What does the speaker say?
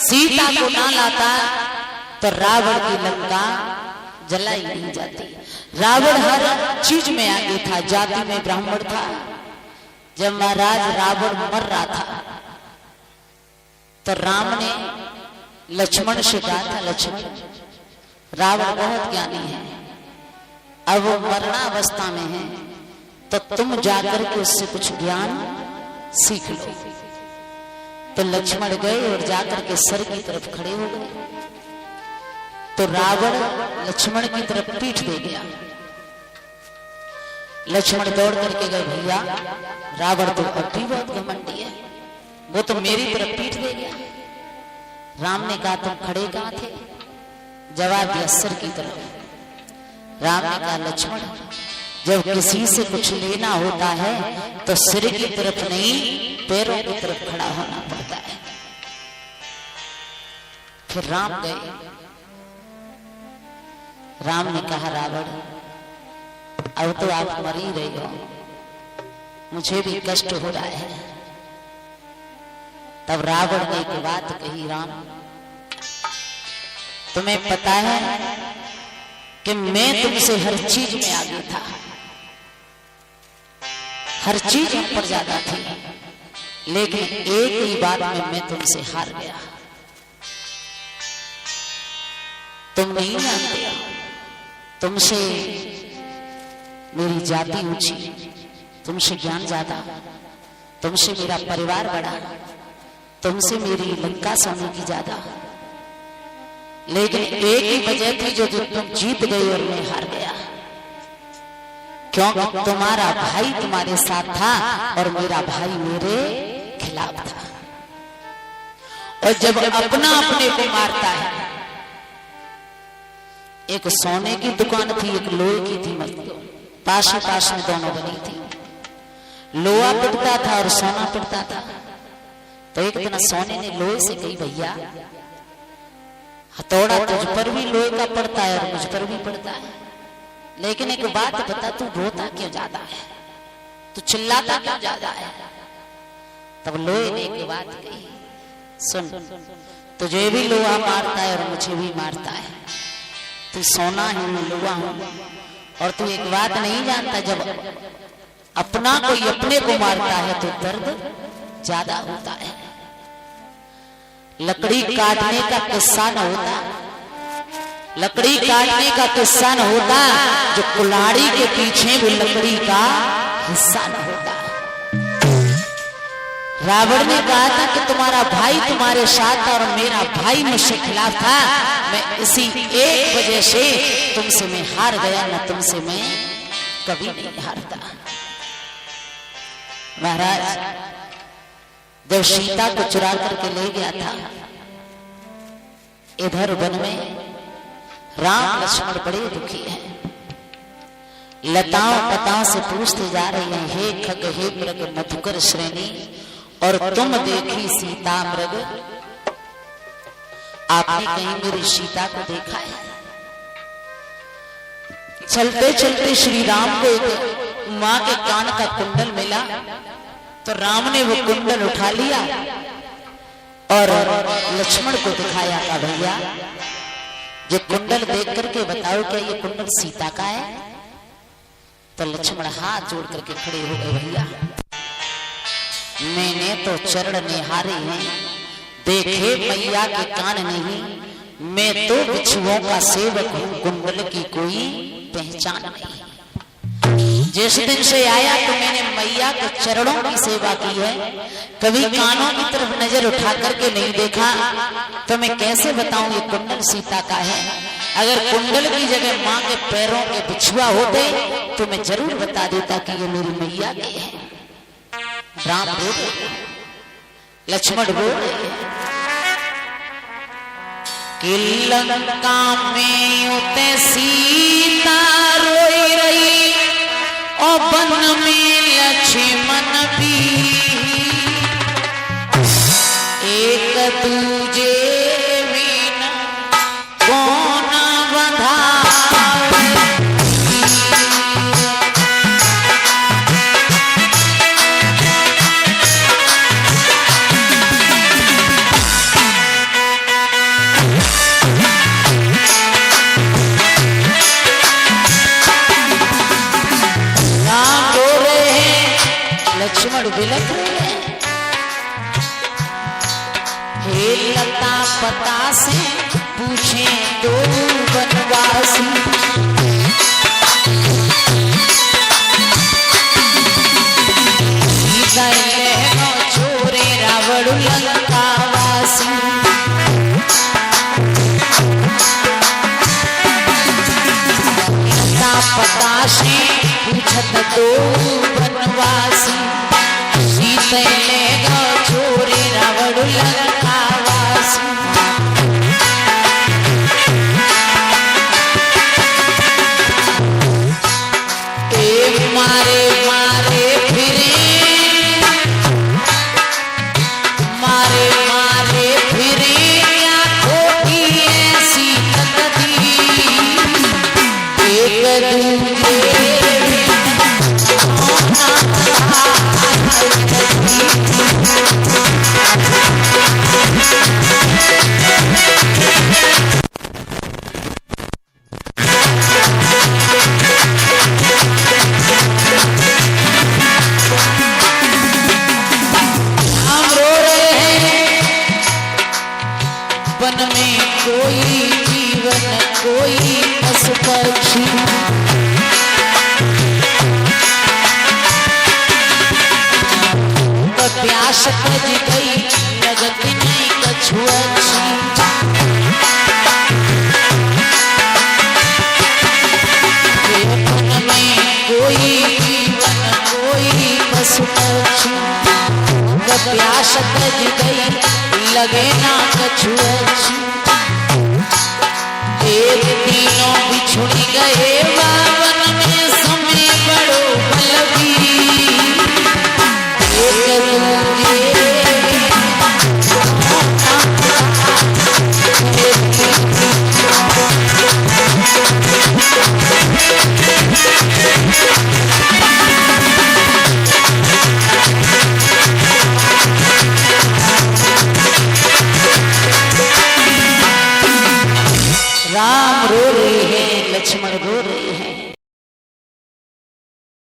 सीता को ना लाता तो रावण की लंका जलाई नहीं जाती। रावण हर चीज में आगे था, जाति में ब्राह्मण था। जब महाराज रावण मर रहा था तो राम ने लक्ष्मण से कहा था, लक्ष्मण रावण बहुत ज्ञानी है, अब वो मरणावस्था में है, तो तुम जाकर के उससे कुछ ज्ञान सीख लो। तो लक्ष्मण गए और जाकर के सर की तरफ खड़े हो गए। तो रावण लक्ष्मण की तरफ पीठ दे गया। लक्ष्मण दौड़ करके गए, भैया रावण तो अब भी बहुत घमंडी है, वो तो मेरी तरफ पीठ दे गया। राम ने कहा तुम खड़े कहां थे? जवाब दिया सर की तरफ। राम ने कहा लक्ष्मण, जब किसी से कुछ लेना होता है तो सिर की तरफ नहीं पैरों की तरफ खड़ा होना पड़ता है। फिर राम गए। राम ने कहा रावण अब तो आप मर ही रहे हो, मुझे भी कष्ट हो रहा है। तब रावण ने एक बात कही, राम तुम्हें पता है कि मैं तुमसे हर चीज में आगे था, हर चीज हम पर ज्यादा थी, लेकिन एक ही बात में मैं तुमसे हार गया। तुम नहीं जानते, तुमसे मेरी जाति ऊंची, तुमसे ज्ञान ज्यादा, तुमसे मेरा परिवार बड़ा, तुमसे मेरी लंका सोने की ज्यादा, लेकिन एक ही वजह थी जो तुम जीत गई और मैं हार गया, क्योंकि तुम्हारा भाई तुम्हारे साथ था और मेरा भाई मेरे खिलाफ था। और जब अपना अपने को मारता है, एक सोने की दुकान थी, एक लोहे की थी, पास में दोनों बनी थी। लोहा पिटता था और सोना पिटता था। तो एक दिन सोने ने लोहे से कही, भैया हथौड़ा तुझ पर भी लोहे का पड़ता है और मुझ पर भी पड़ता है, लेकिन एक बात बता, तू रोता क्यों ज्यादा है, तू चिल्लाता क्यों ज्यादा है? तब लोहे ने एक बात कही, सुन तुझे भी लोहा मारता है और मुझे भी मारता है, तू सोना है मैं लोहा हूं, और तू एक बात नहीं जानता, जब अपना कोई अपने को मारता है तो दर्द ज्यादा होता है। लकड़ी काटने का किस्सा न होता, लकड़ी काटने का किस्सा न होता, जो कुल्हाड़ी के पीछे भी लकड़ी का हिस्सा न होता। रावण ने कहा था कि तुम्हारा भाई तुम्हारे साथ और मेरा भाई मुझसे खिलाफ था, मैं इसी एक वजह से तुमसे मैं हार गया, न तुमसे मैं कभी नहीं हारता। महाराज जब सीता को चुरा करके ले गया था, इधर वन में राम लक्ष्मण बड़े दुखी हैं। लताओं पताओं से पूछते जा रहे हैं, हे खग हे मृग मधुकर श्रेणी, और तुम देखी सीता मृग, आपने कहीं मेरी सीता को देखा है? चलते चलते श्री राम को एक मां के कान का कुंडल मिला, तो राम ने वो कुंडल उठा लिया और लक्ष्मण को दिखाया था, भैया ये कुंडल देख करके बताओ क्या ये कुंडल सीता का है? तो लक्ष्मण हाथ जोड़ करके खड़े हो गए, भैया मैंने तो चरण निहारे हैं, देखे मैया के कान नहीं, मैं तो बिच्छुओं का सेवक हूं, कुंडल की कोई पहचान नहीं। जिस दिन से आया तो मैंने मैया के चरणों की सेवा की है, कभी कानों की तरफ नजर उठा करके नहीं देखा, तो मैं कैसे बताऊं ये कुंडल सीता का है? अगर कुंडल की जगह मां के पैरों के बिछुआ होते तो मैं जरूर बता देता कि ये मेरी मैया के है। राम रो रहे, लक्ष्मण रो रहे कि लंका में उते सीता रोई रही और वन में लक्ष्मण भी, एक दूजे बिना कौन बंधावे। लता पता से पूछे तो बनवासी। सीता लेनो छोरे रावण लंकावासी। लता पता से पूछत तो बनवासी। सीता लेनो छोरे रावण लंकावासी। मारे मारे फिरे मारे मारे फिरे आंखों की ऐसी तकदीर। एक दूजे वन में कोई जीवन कोई पशु पक्षी। प्यास तज गई लगत नहीं कछु अच्छी। वन में कोई जीवन कोई पशु पक्षी। प्यास तज गई लगे ना कछु अच्छी। एक